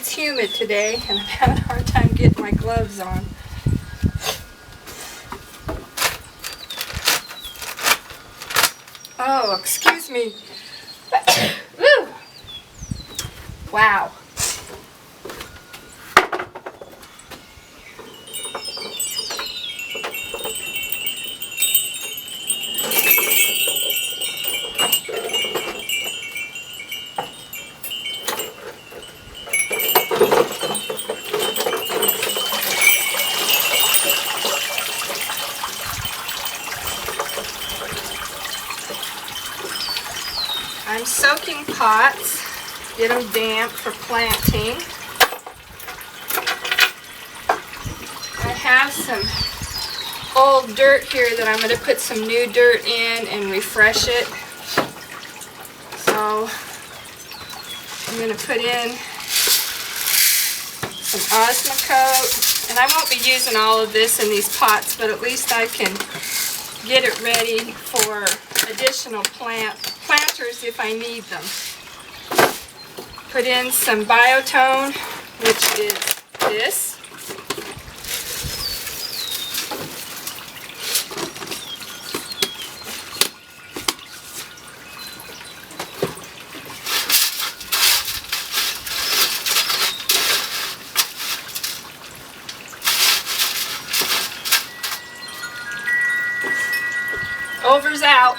It's humid today and I'm having a hard time getting my gloves on. Oh, excuse me. Woo. Wow. I'm soaking pots, get them damp for planting. I have some old dirt here that I'm going to put some new dirt in and refresh it. So I'm going to put in some Osmocote, and I won't be using all of this in these pots, but at least I can get it ready for additional planters if I need them. Put in some Biotone, which is this. Over's out.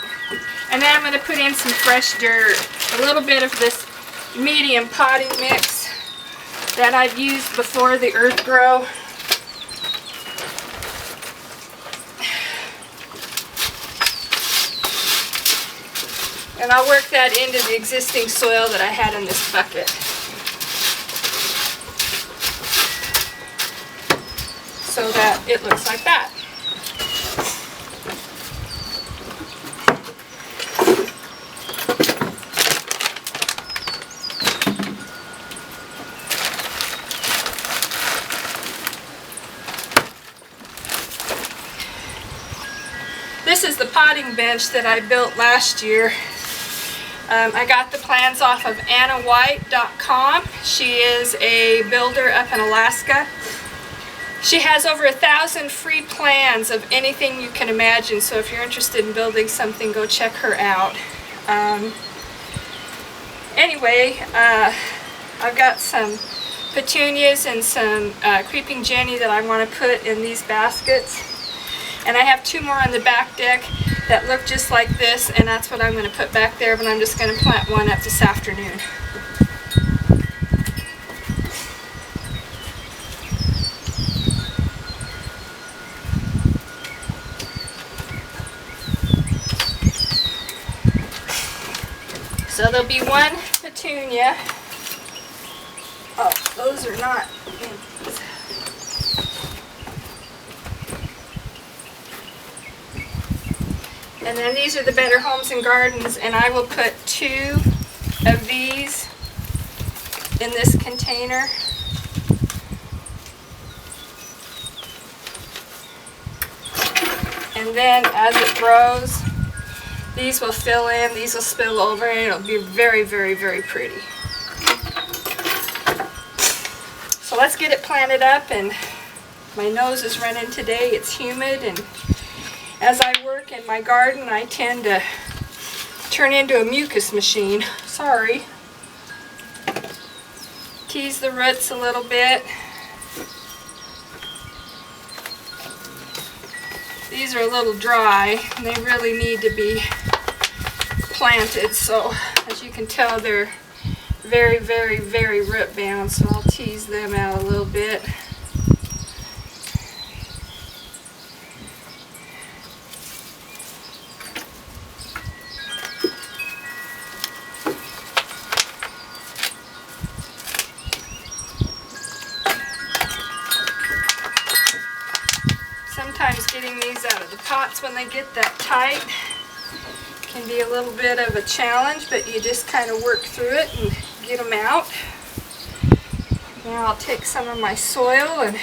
And then I'm going to put in some fresh dirt. A little bit of this medium potting mix that I've used before the earth grow. And I'll work that into the existing soil that I had in this bucket. So that it looks like that. This is the potting bench that I built last year. I got the plans off of AnnaWhite.com. She is a builder up in Alaska. She has over 1,000 free plans of anything you can imagine, so if you're interested in building something, go check her out. Anyway, I've got some petunias and some creeping Jenny that I want to put in these baskets. And I have 2 more on the back deck that look just like this, and that's what I'm going to put back there, but I'm just going to plant one up this afternoon. So there'll be one petunia. Oh, those are not. And then these are the Better Homes and Gardens, and I will put 2 of these in this container. And then as it grows, these will fill in, these will spill over, and it'll be very, very, very pretty. So let's get it planted up, and my nose is running today. It's humid, and as I work in my garden, I tend to turn into a mucus machine. Sorry. Tease the roots a little bit. These are a little dry, and they really need to be planted. So, as you can tell, they're very, very, very root bound, so I'll tease them out a little bit. Sometimes getting these out of the pots when they get that tight can be a little bit of a challenge, but you just kind of work through it and get them out. Now I'll take some of my soil and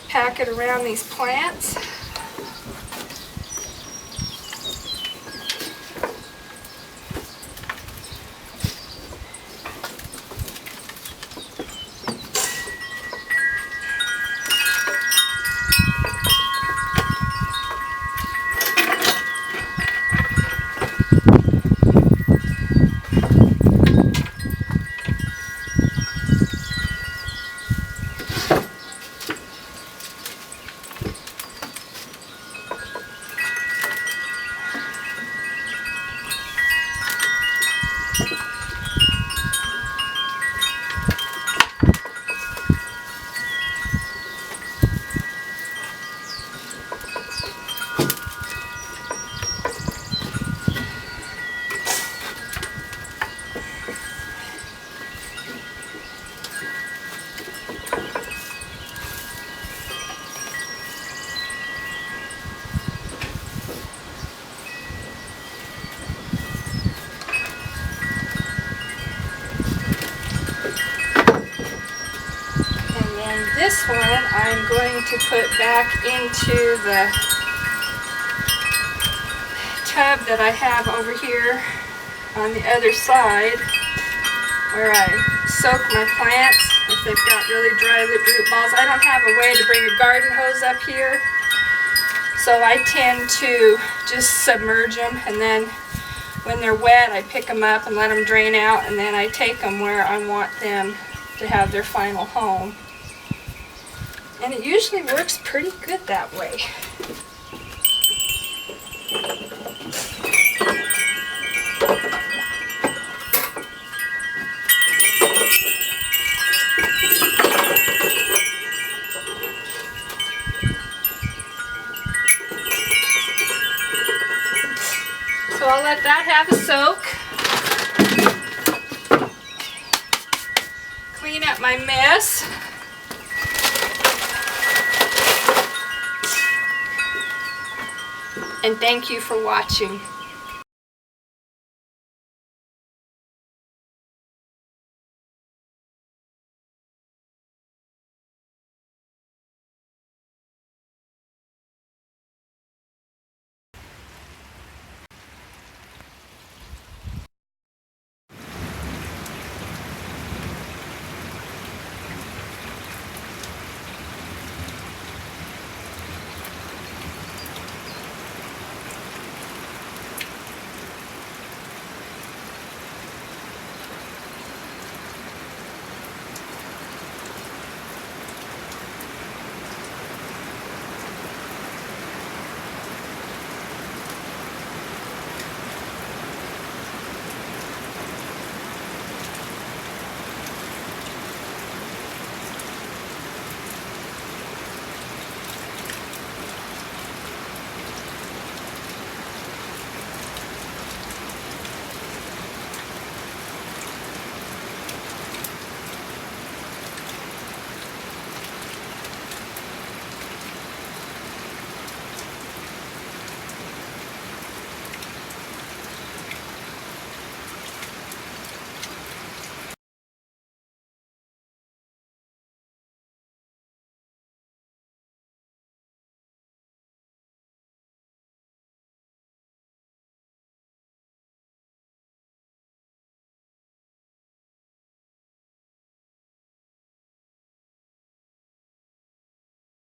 pack it around these plants. going to put back into the tub that I have over here on the other side where I soak my plants if they've got really dry root balls. I don't have a way to bring a garden hose up here, so I tend to just submerge them, and then when they're wet I pick them up and let them drain out, and then I take them where I want them to have their final home. And it usually works pretty good that way. So I'll let that have a soak. Clean up my mess. And thank you for watching.